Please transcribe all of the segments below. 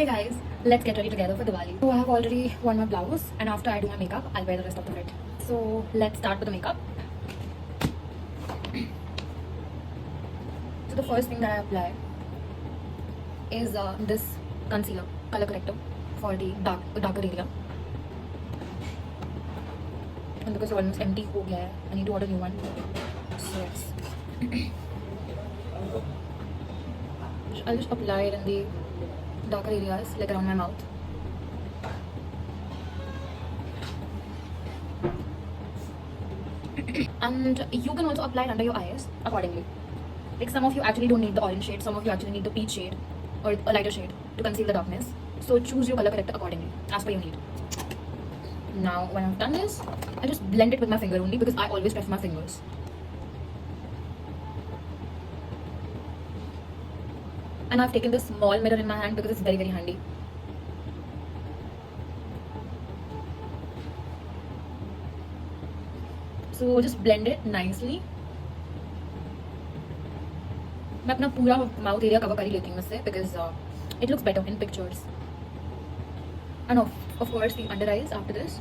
Hey guys, let's get ready together for Diwali. So I have already worn my blouse, and after I do my makeup, I'll wear the rest of the fit. So let's start with the makeup. So the first thing that I apply is this concealer, color corrector for the darker area. And because it's almost empty ho gaya hai, I need to order a new one. So yes. I'll just apply it in the darker areas, like around my mouth. And you can also apply it under your eyes accordingly. Like some of you actually don't need the orange shade, some of you actually need the peach shade or a lighter shade to conceal the darkness. So choose your color corrector accordingly, as per your need. Now when I've done this, I just blend it with my finger only because I always prefer my fingers. And I've taken this small mirror in my hand because it's very very handy. So just blend it nicely. मैं अपना पूरा mouth area cover कर ही लेती हूँ इससे because it looks better in pictures. And of course the under eyes after this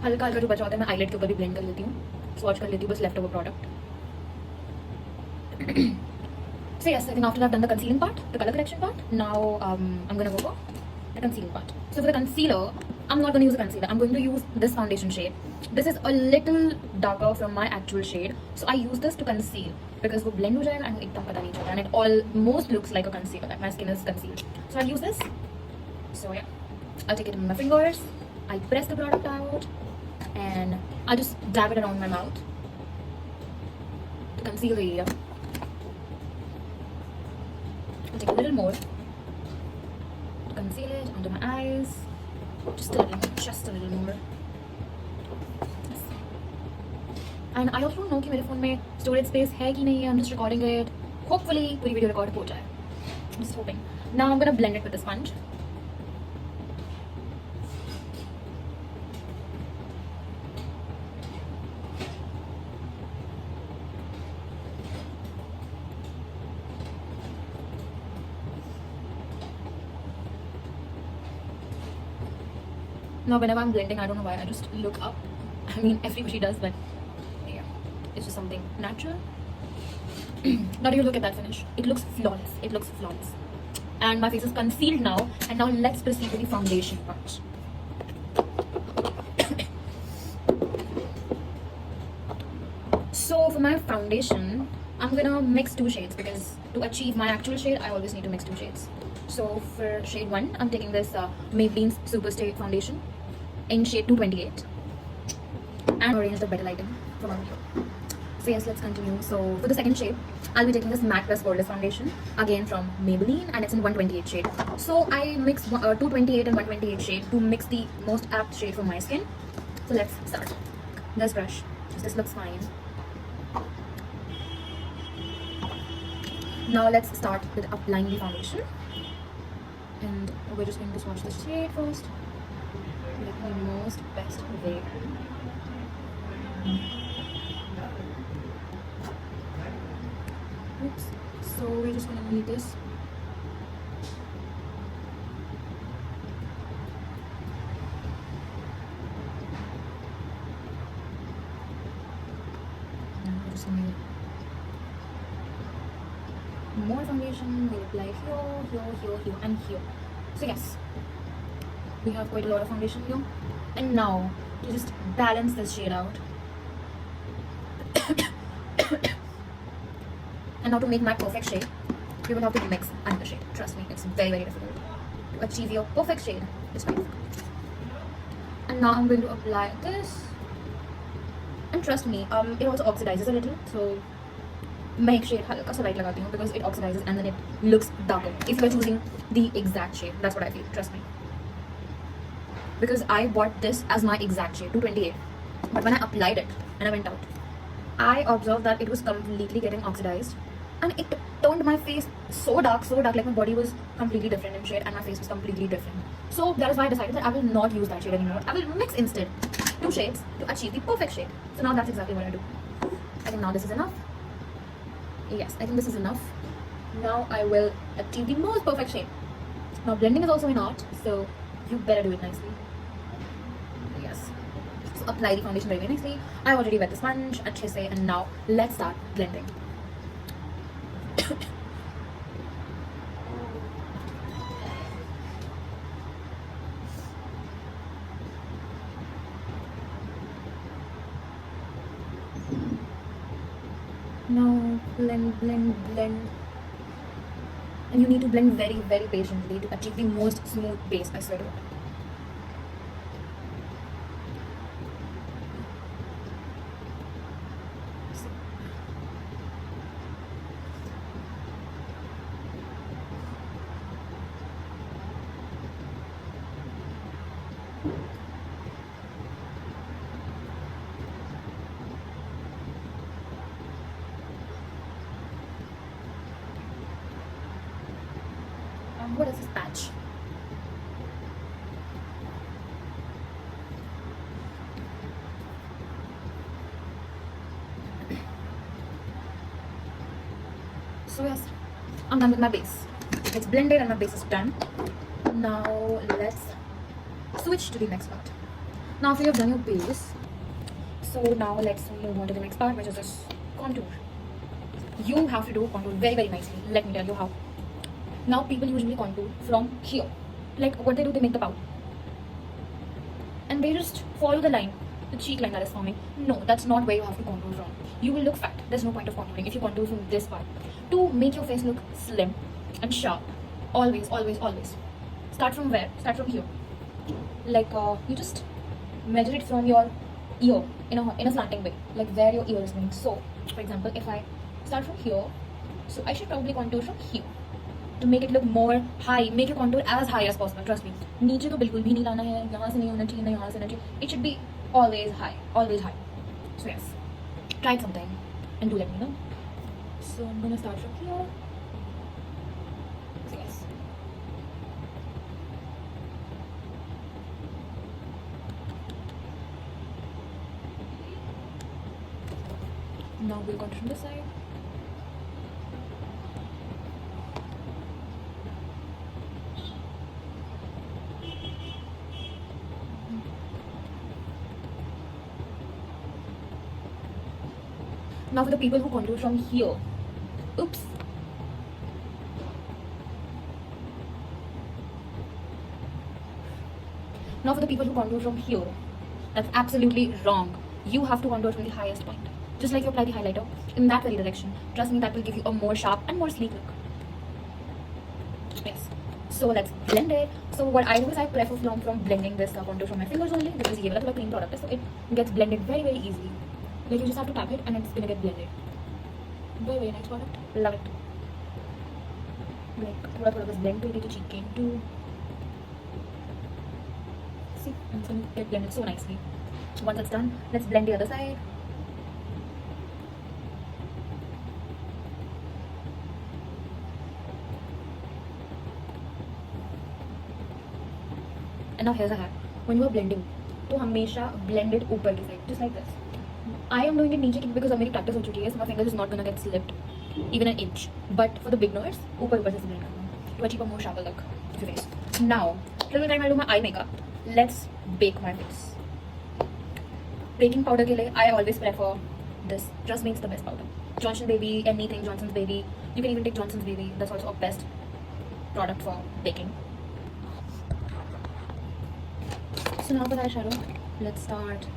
हल्का हल्का जो बचा होता है मैं eyelid के ऊपर भी blend कर लेती हूँ, swatch कर लेती हूँ बस leftover product. So yes, I think after I've done the concealing part, the color correction part, now I'm gonna go for the concealing part. So for the concealer, I'm not gonna use a concealer. I'm going to use this foundation shade. This is a little darker from my actual shade, so I use this to conceal because वो blend हो जाएगा and एकदम पता नहीं चलता and it almost looks like a concealer. Like my skin is concealed. So I'll use this. So yeah, I'll take it in my fingers. I'll press the product out and I'll just dab it around my mouth to conceal the area. I'll take a little more to conceal it under my eyes. Just a little more. Yes. And I also don't know कि मेरे phone में storage space है कि नहीं है. I'm just recording it. Hopefully पूरी video record हो जाए. I'm just hoping. Now I'm gonna blend it with the sponge. Now whenever I'm blending, I don't know why, I just look up. I mean, everybody does, but yeah, it's just something natural. Now do you look at that finish? It looks flawless. It looks flawless. And my face is concealed now. And now let's proceed with the foundation part. So for my foundation, I'm gonna mix two shades because to achieve my actual shade, I always need to mix two shades. So for shade 1, I'm taking this Maybelline's Superstay foundation in shade 228 and arrange the better lighting from over here. So yes, let's continue. So for the second shade, I'll be taking this Matte Plus Poreless foundation again from Maybelline and it's in 128 shade. So I mix 228 and 128 shade to mix the most apt shade for my skin. So let's start. This brush, this looks fine. Now let's start with applying the foundation. And we're just going to swatch the shade first with the most best way. Oops. So we're just going to need this. Now we're just going to need more foundation. We'll apply here, and here. So yes, we have quite a lot of foundation here. And now to just balance this shade out. And now to make my perfect shade, you will have to mix another shade. Trust me, it's very very difficult to achieve your perfect shade. It's very difficult. And now I'm going to apply this. And trust me, it also oxidizes a little. So मैं एक shade हल्का सा light लगाती हूँ because it oxidizes and then it looks darker if you are choosing the exact shade. That's what I feel, trust me, because I bought this as my exact shade 228, but when I applied it and I went out, I observed that it was completely getting oxidized and it turned my face so dark, like my body was completely different in shade and my face was completely different. So that is why I decided that I will not use that shade anymore. I will mix instead two shades to achieve the perfect shade. So now that's exactly what I do. I think now this is enough. Yes, I think this is enough. Now I will achieve the most perfect shade. Now blending is also an art, so you better do it nicely. Yes. So apply the foundation very, very nicely. I already wet the sponge, अच्छे से, and now let's start blending. Now blend, blend, blend. And you need to blend very, very patiently to achieve the most smooth base, I swear to God. What is this patch? So yes, I'm done with my base. It's blended and my base is done. Now let's switch to the next part. Now after you've done your base, so now let's move on to the next part, which is this contour. You have to do contour very, very nicely. Let me tell you how. Now people usually contour from here. Like what they do, they make the pout. And they just follow the line, the cheek line that is forming. No, that's not where you have to contour from. You will look fat. There's no point of contouring if you contour from this part. To make your face look slim and sharp. Always, always, always. Start from where? Start from here. Like you just measure it from your ear in a slanting way. Like where your ear is going. So, for example, if I start from here, so I should probably contour from here. To make it look more high, make your contour as high as possible. Trust me. नीचे तो बिल्कुल भी नहीं लाना है, यहाँ से नहीं होना चाहिए, यहाँ से होना चाहिए. It should be always high, always high. So yes, try it sometime and do let me know. So I'm gonna start from here. So yes. Now we'll contour from this side. Now for the people who contour from here. Oops. Now for the people who contour from here. That's absolutely wrong. You have to contour from the highest point. Just like you apply the highlighter in that very direction. Trust me, that will give you a more sharp and more sleek look. Yes. So let's blend it. So what I do is I prefer from blending this contour from my fingers only, because ये वाला थोड़ा cream product है, so it gets blended very, very easily. Like you just have to tap it and it's gonna get blended. Very, very nice product. Love it. Like थोड़ा थोड़ा बस blend कर दीजिए cheek के into. See, and it's gonna get blended so nicely. Once it's done, let's blend the other side. And now here's a hack. When you are blending, तो हमेशा blend it ऊपर की side, just like this. I am doing it नीचे because अब मेरी practice हो चुकी है, so my fingers is not gonna get slipped even an inch. But for the beginners, ऊपर ऊपर से blend करना to achieve a more sharper look of your face. Now, till the time I do my eye makeup, let's bake my face. Baking powder के लिए I always prefer this. Trust me, it's the best powder. Johnson Baby, anything Johnson's Baby. You can even take Johnson's Baby. That's also a best product for baking. So now for the eyeshadow, let's start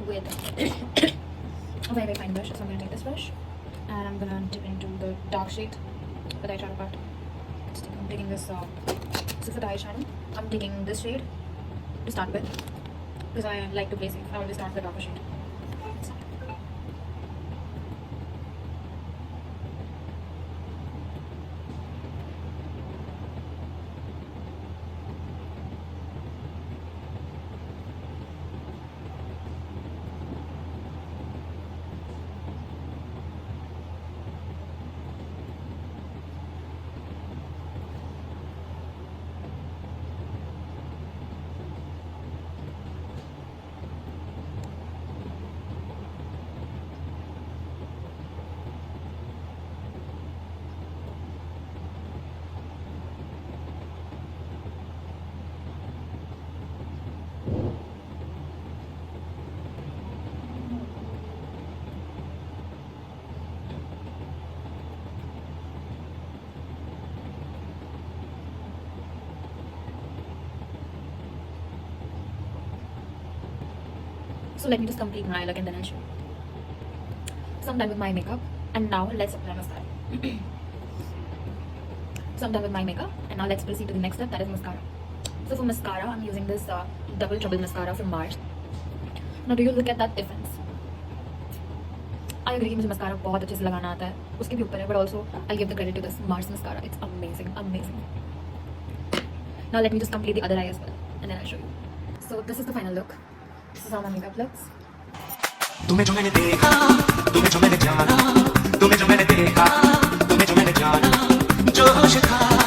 with a very, very fine brush. So I'm going to take this brush and I'm going to dip into the dark shade for the eyeshadow part. I'm taking this, so for the eyeshadow, I'm taking this shade to start with because I like to play safe. I always start with the darker shade. So let me just complete my look and then I'll show you. So I'm done with my makeup and now let's apply mascara. So I'm done with my makeup and now let's proceed to the next step, that is mascara. So for mascara, I'm using this Double Trouble mascara from Mars. Now do you look at that difference? I agree कि मुझे mascara बहुत अच्छे से लगाना आता है उसके भी ऊपर है, but also I'll give the credit to this Mars mascara. It's amazing, amazing. Now let me just complete the other eye as well and then I'll show you. So this is the final look. This is how my makeup looks. तुम्हें जो मैंने देखा, तुम्हें जो मैंने जाना, तुम्हें जो मैंने देखा, तुम्हें जो मैंने जाना, जो होश था